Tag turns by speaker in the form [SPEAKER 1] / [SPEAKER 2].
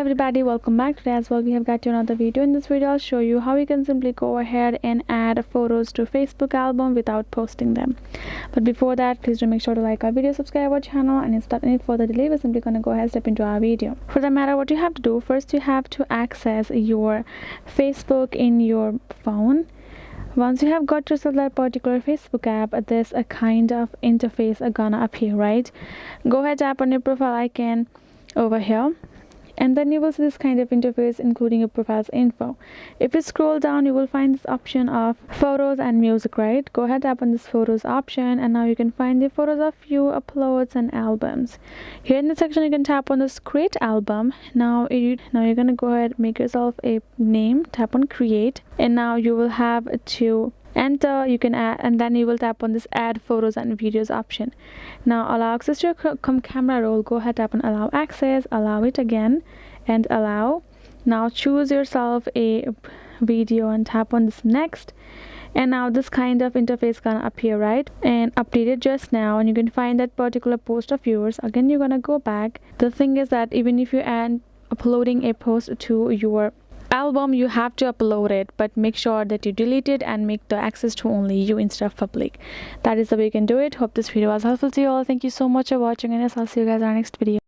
[SPEAKER 1] everybody, welcome back. Today as well we have got you another video. In this video I'll show you how you can simply go ahead and add photos to Facebook album without posting them. But before that, please do make sure to like our video, subscribe our channel, and without any further delay we're simply gonna go ahead and step into our video. For that matter, what you have to do first, you have to access your Facebook in your phone. Once you have got yourself that particular Facebook app, this a kind of interface are gonna appear, right? Go ahead, tap on your profile icon over here, and then you will see this kind of interface including your profile's info. If you scroll down, you will find this option of photos and music, right? Go ahead, tap on this photos option, and now you can find the photos of your uploads and albums. Here in the section you can tap on this create album. Now you're gonna go ahead, make yourself a name, tap on create, and now you will have to enter, you can add, and then you will tap on this add photos and videos option. Now allow access to your camera roll. Go ahead, tap on allow access, allow it again, and allow. Now choose yourself a video and tap on this next, and now this kind of interface gonna appear, right? And updated just now, and you can find that particular post of yours. Again, you're gonna go back. The thing is that even if you add uploading a post to your album, you have to upload it, but make sure that you delete it and make the access to only you instead of public. That is the way you can do it. Hope this video was helpful to you all. Thank you so much for watching, and yes, I'll see you guys in our next video.